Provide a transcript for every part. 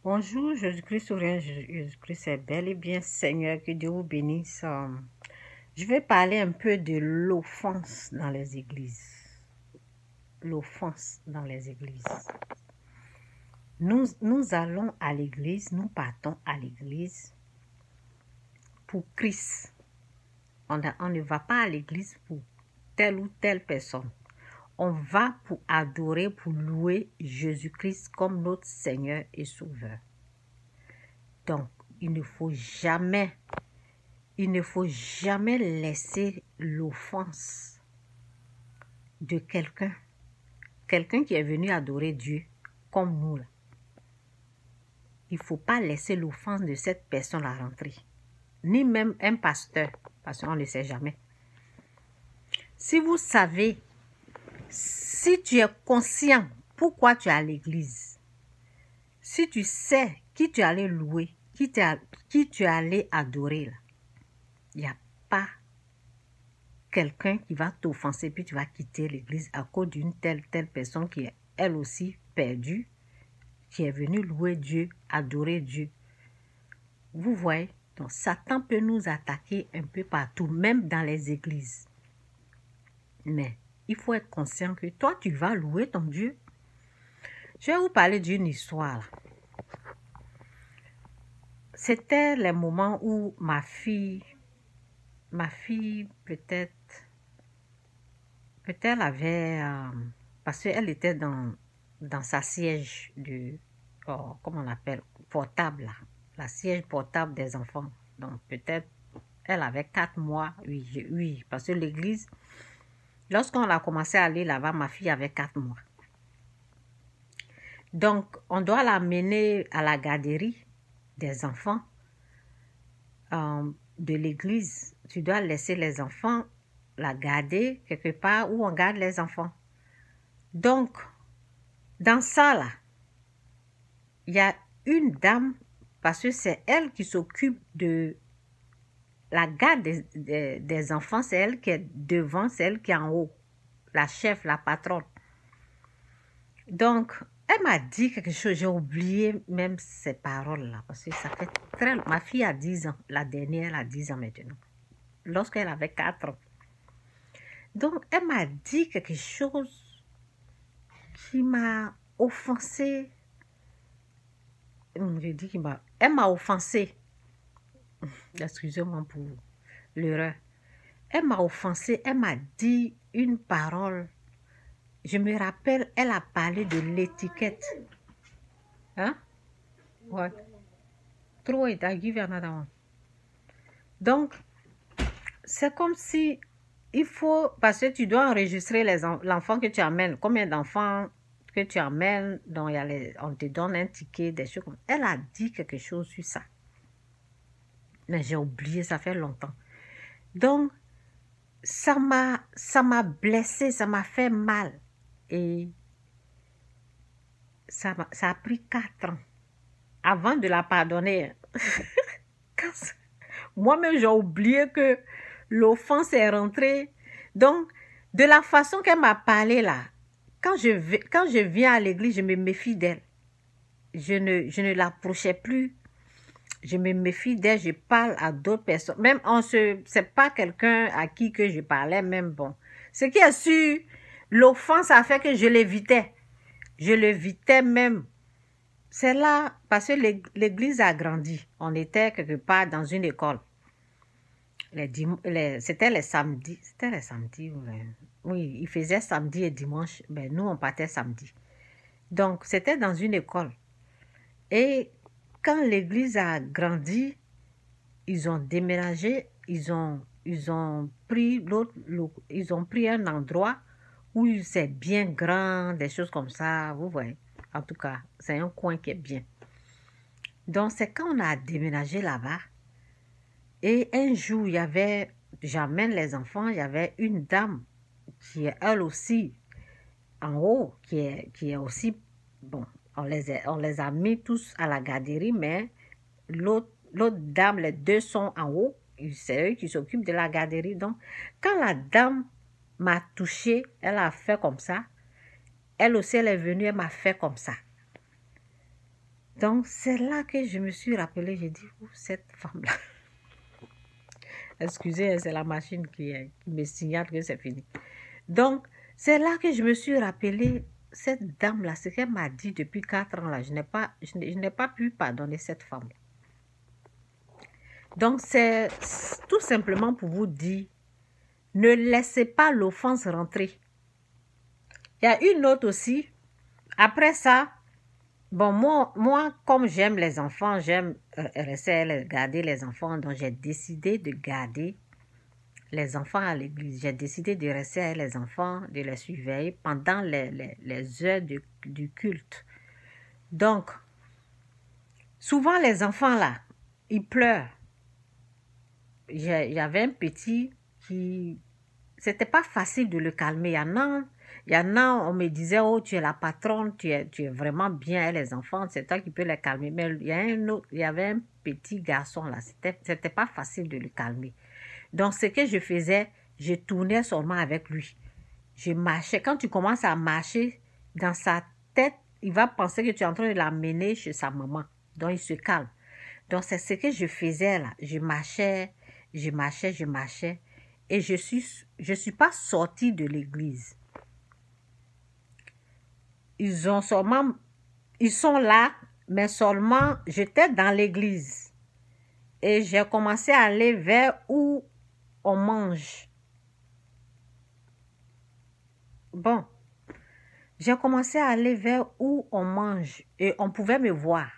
Bonjour, Jésus-Christ souverain, Jésus-Christ est bel et bien Seigneur, que Dieu vous bénisse. Je vais parler un peu de l'offense dans les églises. L'offense dans les églises. Nous allons à l'église, nous partons à l'église pour Christ. On ne va pas à l'église pour telle ou telle personne. On va pour adorer, pour louer Jésus-Christ comme notre Seigneur et Sauveur. Donc, il ne faut jamais laisser l'offense de quelqu'un qui est venu adorer Dieu comme nous. Là. Il ne faut pas laisser l'offense de cette personne à rentrer. Ni même un pasteur, parce qu'on ne sait jamais. Si vous savez, si tu es conscient pourquoi tu es à l'église, si tu sais qui tu es allé louer, qui tu es allé adorer, là, il n'y a pas quelqu'un qui va t'offenser puis tu vas quitter l'église à cause d'une telle personne qui est elle aussi perdue, qui est venue louer Dieu, adorer Dieu. Vous voyez, donc Satan peut nous attaquer un peu partout, même dans les églises. Mais il faut être conscient que toi, tu vas louer ton Dieu. Je vais vous parler d'une histoire. C'était les moments où ma fille peut-être elle avait, parce qu'elle était dans sa siège de, comment on appelle, portable, là, la siège portable des enfants. Donc peut-être elle avait 4 mois, oui, parce que l'église, lorsqu'on a commencé à aller là-bas, ma fille avait 4 mois. Donc on doit l'amener à la garderie des enfants de l'église. Tu dois laisser les enfants la garder quelque part où on garde les enfants. Donc, dans ça, là, il y a une dame, parce que c'est elle qui s'occupe de la garde des enfants, c'est elle qui est devant, c'est elle qui est en haut, la chef, la patronne. Donc, elle m'a dit quelque chose, j'ai oublié même ces paroles-là, parce que ça fait très... Ma fille a 10 ans, la dernière, elle a 10 ans maintenant, lorsqu'elle avait 4 ans. Donc, elle m'a dit quelque chose qui m'a offensée. Je dis elle m'a offensée. Excusez-moi pour l'erreur. Elle m'a offensée, elle m'a dit une parole. Je me rappelle, elle a parlé de l'étiquette. Hein? What? Throw it, I give you another one. Donc, c'est comme si il faut, parce que tu dois enregistrer l'enfant que tu amènes, combien d'enfants que tu amènes, donc on te donne un ticket, des choses comme ça. Elle a dit quelque chose sur ça. Mais j'ai oublié, ça fait longtemps. Donc, ça m'a blessée, ça m'a fait mal. Et ça a pris 4 ans avant de la pardonner. Moi-même, j'ai oublié que l'offense est rentrée. Donc, de la façon qu'elle m'a parlé là, quand je viens à l'église, je me méfie d'elle. Je ne l'approchais plus. Je me méfie d'elle, je parle à d'autres personnes. Même c'est pas quelqu'un à qui que je parlais, même bon. Ce qui est sûr, l'offense a fait que je l'évitais. Je l'évitais même. C'est là, parce que l'église a grandi. On était quelque part dans une école. C'était les samedis. C'était les samedis. Oui, il faisait samedi et dimanche. Ben, nous, on partait samedi. Donc, c'était dans une école. Et quand l'église a grandi, ils ont déménagé, ils ont pris un endroit où c'est bien grand, des choses comme ça, vous voyez. En tout cas, c'est un coin qui est bien. Donc, c'est quand on a déménagé là-bas, et un jour, j'amène les enfants, il y avait une dame qui est elle aussi en haut, qui est aussi, bon, on les a mis tous à la garderie, mais l'autre dame, les deux sont en haut, c'est eux qui s'occupent de la garderie. Donc, quand la dame m'a touchée, elle a fait comme ça. Elle aussi, elle est venue, elle m'a fait comme ça. Donc, c'est là que je me suis rappelé, j'ai dit, oh, cette femme-là. Excusez, c'est la machine qui me signale que c'est fini. Donc, c'est là que je me suis rappelé, cette dame-là, ce qu'elle m'a dit depuis 4 ans, là, je n'ai pas pu pardonner cette femme. Donc, c'est tout simplement pour vous dire, ne laissez pas l'offense rentrer. Il y a une autre aussi. Après ça, bon, moi comme j'aime les enfants, j'aime rester garder les enfants, donc j'ai décidé de garder les enfants à l'église. J'ai décidé de rester avec les enfants, de les surveiller pendant les heures du culte. Donc, souvent les enfants là, ils pleurent. Il y avait un petit qui... C'était pas facile de le calmer. Il y en a, on me disait, oh, tu es la patronne, tu es vraiment bien avec les enfants, c'est toi qui peux les calmer. Mais il y avait un petit garçon là, c'était pas facile de le calmer. Donc, ce que je faisais, je tournais seulement avec lui. Je marchais. Quand tu commences à marcher, dans sa tête, il va penser que tu es en train de l'amener chez sa maman. Donc, il se calme. Donc, c'est ce que je faisais là. Je marchais. Et je suis pas sortie de l'église. Ils sont là, mais seulement, j'étais dans l'église. Et j'ai commencé à aller vers où on mange. Bon, j'ai commencé à aller vers où on mange et on pouvait me voir.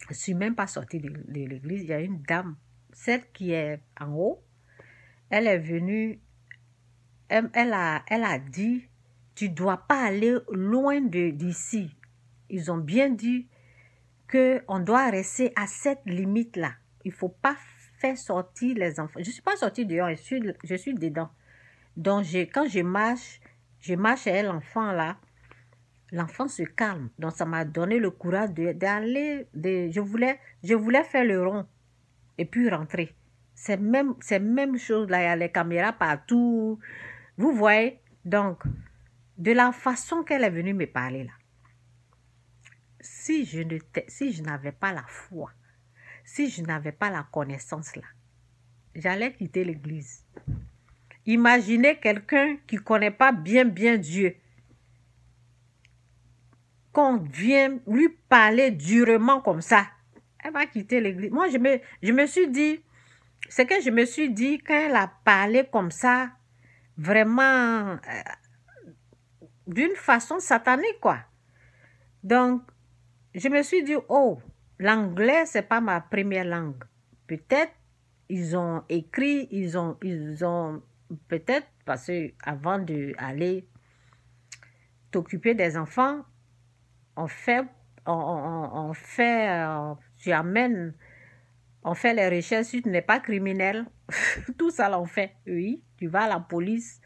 Je ne suis même pas sortie de l'église. Il y a une dame, celle qui est en haut, elle est venue, elle a dit, tu ne dois pas aller loin d'ici. Ils ont bien dit qu'on doit rester à cette limite-là. Il ne faut pas faire sortir les enfants. Je ne suis pas sortie dehors, je suis dedans. Donc, quand je marche avec l'enfant là, l'enfant se calme. Donc, ça m'a donné le courage d'aller. Je voulais faire le rond et puis rentrer. C'est même chose là, il y a les caméras partout. Vous voyez? Donc, de la façon qu'elle est venue me parler là, si je n'avais pas la foi, si je n'avais pas la connaissance là, j'allais quitter l'église. Imaginez quelqu'un qui ne connaît pas bien Dieu, qu'on vient lui parler durement comme ça, elle va quitter l'église. Moi, je me suis dit, ce que je me suis dit quand elle a parlé comme ça, vraiment d'une façon satanique, quoi. Donc, je me suis dit, oh, l'anglais, c'est pas ma première langue. Peut-être, ils ont écrit, ils ont peut-être, parce que avant d'aller t'occuper des enfants, on fait, on fait les recherches si tu n'es pas criminel. Tout ça, là, on fait. Oui, tu vas à la police,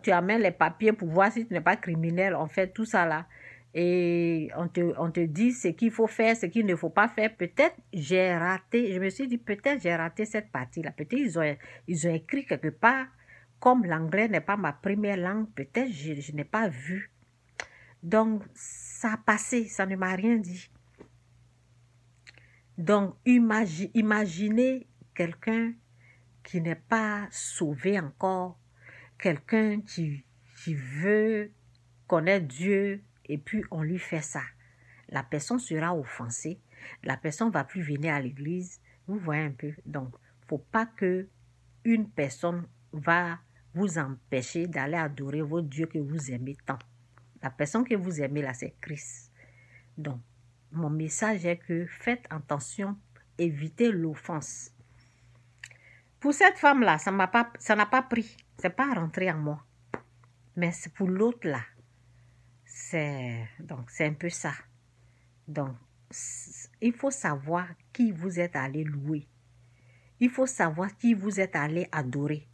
tu amènes les papiers pour voir si tu n'es pas criminel. On fait tout ça, là. Et on te dit ce qu'il faut faire, ce qu'il ne faut pas faire. Peut-être j'ai raté, je me suis dit, peut-être j'ai raté cette partie-là. Peut-être ils ont écrit quelque part, comme l'anglais n'est pas ma première langue, peut-être je n'ai pas vu. Donc, ça a passé, ça ne m'a rien dit. Donc, imaginez quelqu'un qui n'est pas sauvé encore, quelqu'un qui veut connaître Dieu et puis on lui fait ça. La personne sera offensée, la personne ne va plus venir à l'église. Vous voyez un peu. Donc, il ne faut pas que une personne va vous empêcher d'aller adorer votre Dieu que vous aimez tant. La personne que vous aimez là, c'est Christ. Donc, mon message est que faites attention, évitez l'offense. Pour cette femme-là, ça n'a pas pris. C'est pas rentré en moi. Mais c'est pour l'autre là. C'est un peu ça. Donc, il faut savoir qui vous êtes allé louer. Il faut savoir qui vous êtes allé adorer.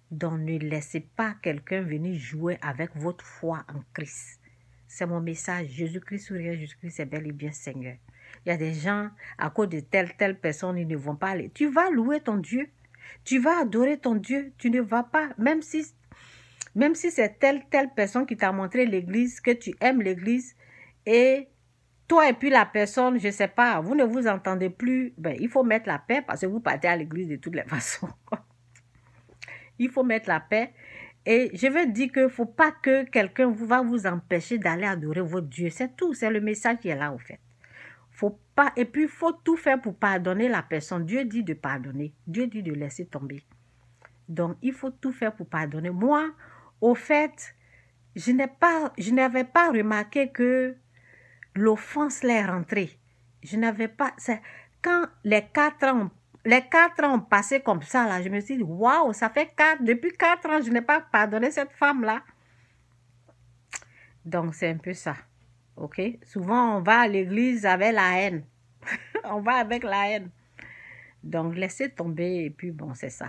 Donc, ne laissez pas quelqu'un venir jouer avec votre foi en Christ. C'est mon message. Jésus-Christ ou rien, Jésus-Christ c'est bel et bien Seigneur. Il y a des gens, à cause de telle personne, ils ne vont pas aller. Tu vas louer ton Dieu. Tu vas adorer ton Dieu. Tu ne vas pas, même si c'est telle personne qui t'a montré l'église, que tu aimes l'église, et toi et puis la personne, je ne sais pas, vous ne vous entendez plus, ben, il faut mettre la paix parce que vous partez à l'église de toutes les façons. Il faut mettre la paix. Et je veux dire qu'il ne faut pas que quelqu'un va vous empêcher d'aller adorer votre Dieu. C'est tout, c'est le message qui est là, au fait. Faut pas, et puis, il faut tout faire pour pardonner la personne. Dieu dit de pardonner. Dieu dit de laisser tomber. Donc, il faut tout faire pour pardonner. Moi, au fait, je n'avais pas remarqué que l'offense l'est rentrée. Je n'avais pas... Quand les 4 ans ont passé comme ça, là, je me suis dit, waouh, ça fait depuis 4 ans, je n'ai pas pardonné cette femme-là. Donc, c'est un peu ça. OK? Souvent, on va à l'église avec la haine. On va avec la haine. Donc, laissez tomber et puis bon, c'est ça.